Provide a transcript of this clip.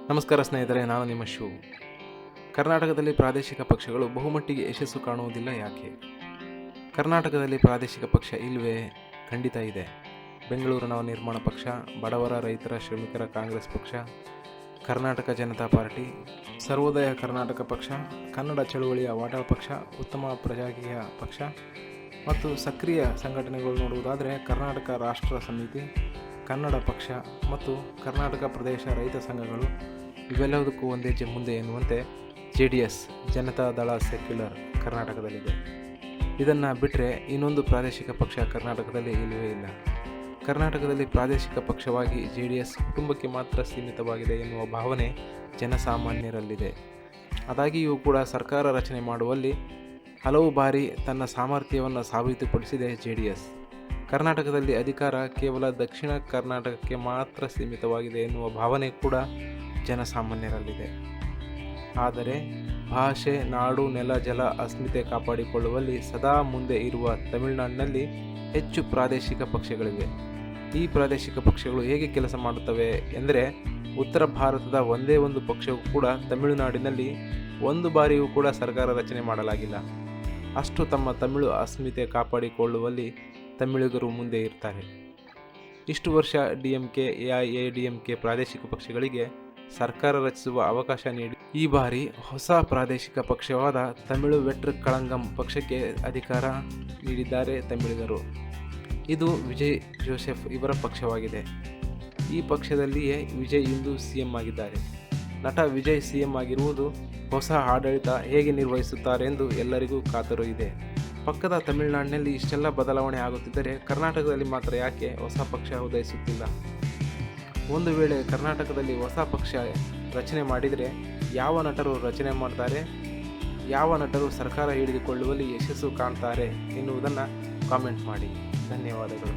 ನಮಸ್ಕಾರ ಸ್ನೇಹಿತರೆ, ನಾನು ನಿಮ್ಮ ಶಿವು. ಕರ್ನಾಟಕದಲ್ಲಿ ಪ್ರಾದೇಶಿಕ ಪಕ್ಷಗಳು ಬಹುಮಟ್ಟಿಗೆ ಯಶಸ್ಸು ಕಾಣುವುದಿಲ್ಲ ಯಾಕೆ? ಕರ್ನಾಟಕದಲ್ಲಿ ಪ್ರಾದೇಶಿಕ ಪಕ್ಷ ಇಲ್ವೇ? ಖಂಡಿತ ಇದೆ. ಬೆಂಗಳೂರು ನವ ನಿರ್ಮಾಣ ಪಕ್ಷ, ಬಡವರ, ರೈತರ, ಶ್ರಮಿಕರ ಕಾಂಗ್ರೆಸ್ ಪಕ್ಷ, ಕರ್ನಾಟಕ ಜನತಾ ಪಾರ್ಟಿ, ಸರ್ವೋದಯ ಕರ್ನಾಟಕ ಪಕ್ಷ, ಕನ್ನಡ ಚಳುವಳಿಯ ವಾಟಾಳ್ ಪಕ್ಷ, ಉತ್ತಮ ಪ್ರಜಾಕೀಯ ಪಕ್ಷ ಮತ್ತು ಸಕ್ರಿಯ ಸಂಘಟನೆಗಳು ನೋಡುವುದಾದರೆ ಕರ್ನಾಟಕ ರಾಷ್ಟ್ರ ಸಮಿತಿ, ಕನ್ನಡ ಪಕ್ಷ ಮತ್ತು ಕರ್ನಾಟಕ ಪ್ರದೇಶ ರೈತ ಸಂಘಗಳು ಇವೆಲ್ಲದಕ್ಕೂ ಒಂದೇ ಮುಂದೆ ಎನ್ನುವಂತೆ JDS ಜನತಾ ದಳ ಸೆಕ್ಯುಲರ್ ಕರ್ನಾಟಕದಲ್ಲಿದೆ. ಇದನ್ನು ಬಿಟ್ಟರೆ ಇನ್ನೊಂದು ಪ್ರಾದೇಶಿಕ ಪಕ್ಷ ಕರ್ನಾಟಕದಲ್ಲಿ ಇಲ್ಲವೇ ಇಲ್ಲ. ಕರ್ನಾಟಕದಲ್ಲಿ ಪ್ರಾದೇಶಿಕ ಪಕ್ಷವಾಗಿ JDS ಕುಟುಂಬಕ್ಕೆ ಮಾತ್ರ ಸೀಮಿತವಾಗಿದೆ ಎನ್ನುವ ಭಾವನೆ ಜನಸಾಮಾನ್ಯರಲ್ಲಿದೆ. ಆದಾಗಿಯೂ ಕೂಡ ಸರ್ಕಾರ ರಚನೆ ಮಾಡುವಲ್ಲಿ ಹಲವು ಬಾರಿ ತನ್ನ ಸಾಮರ್ಥ್ಯವನ್ನು ಸಾಬೀತುಪಡಿಸಿದೆ JDS. ಕರ್ನಾಟಕದಲ್ಲಿ ಅಧಿಕಾರ ಕೇವಲ ದಕ್ಷಿಣ ಕರ್ನಾಟಕಕ್ಕೆ ಮಾತ್ರ ಸೀಮಿತವಾಗಿದೆ ಎನ್ನುವ ಭಾವನೆ ಕೂಡ ಜನಸಾಮಾನ್ಯರಲ್ಲಿದೆ. ಆದರೆ ಭಾಷೆ, ನಾಡು, ನೆಲ, ಜಲ, ಅಸ್ಮಿತೆ ಕಾಪಾಡಿಕೊಳ್ಳುವಲ್ಲಿ ಸದಾ ಮುಂದೆ ಇರುವ ತಮಿಳುನಾಡಿನಲ್ಲಿ ಹೆಚ್ಚು ಪ್ರಾದೇಶಿಕ ಪಕ್ಷಗಳಿವೆ. ಈ ಪ್ರಾದೇಶಿಕ ಪಕ್ಷಗಳು ಹೇಗೆ ಕೆಲಸ ಮಾಡುತ್ತವೆ ಎಂದರೆ, ಉತ್ತರ ಭಾರತದ ಒಂದೇ ಒಂದು ಪಕ್ಷವೂ ಕೂಡ ತಮಿಳುನಾಡಿನಲ್ಲಿ ಒಂದು ಬಾರಿಯೂ ಕೂಡ ಸರ್ಕಾರ ರಚನೆ ಮಾಡಲಾಗಿಲ್ಲ. ಅಷ್ಟು ತಮ್ಮ ತಮಿಳು ಅಸ್ಮಿತೆ ಕಾಪಾಡಿಕೊಳ್ಳುವಲ್ಲಿ ತಮಿಳಿಗರು ಮುಂದೆ ಇರ್ತಾರೆ. ಇಷ್ಟು ವರ್ಷ DMK, AIADMK ಪ್ರಾದೇಶಿಕ ಪಕ್ಷಗಳಿಗೆ ಸರ್ಕಾರ ರಚಿಸುವ ಅವಕಾಶ ನೀಡಿ ಈ ಬಾರಿ ಹೊಸ ಪ್ರಾದೇಶಿಕ ಪಕ್ಷವಾದ ತಮಿಳು ವೆಟ್ರ್ ಕಳಂಗಂ ಪಕ್ಷಕ್ಕೆ ಅಧಿಕಾರ ನೀಡಿದ್ದಾರೆ ತಮಿಳಿಗರು. ಇದು ವಿಜಯ್ ಜೋಸೆಫ್ ಇವರ ಪಕ್ಷವಾಗಿದೆ. ಈ ಪಕ್ಷದಲ್ಲಿಯೇ ವಿಜಯ್ ಇಂದು CM ಆಗಿದ್ದಾರೆ. ನಟ ವಿಜಯ್ CM ಆಗಿರುವುದು ಹೊಸ ಆಡಳಿತ ಹೇಗೆ ನಿರ್ವಹಿಸುತ್ತಾರೆಂದು ಎಲ್ಲರಿಗೂ ಕಾತರು ಇದೆ. ಪಕ್ಕದ ತಮಿಳುನಾಡಿನಲ್ಲಿ ಇಷ್ಟೆಲ್ಲ ಬದಲಾವಣೆ ಆಗುತ್ತಿದ್ದರೆ ಕರ್ನಾಟಕದಲ್ಲಿ ಮಾತ್ರ ಯಾಕೆ ಹೊಸ ಪಕ್ಷ ಉದಯಿಸುತ್ತಿಲ್ಲ? ಒಂದು ವೇಳೆ ಕರ್ನಾಟಕದಲ್ಲಿ ಹೊಸ ಪಕ್ಷ ರಚನೆ ಮಾಡಿದರೆ ಯಾವ ನಟರು ರಚನೆ ಮಾಡ್ತಾರೆ, ಯಾವ ನಟರು ಸರ್ಕಾರ ಹಿಡಿದುಕೊಳ್ಳುವಲ್ಲಿ ಯಶಸ್ಸು ಕಾಣ್ತಾರೆ ಎನ್ನುವುದನ್ನು ಕಾಮೆಂಟ್ ಮಾಡಿ. ಧನ್ಯವಾದಗಳು.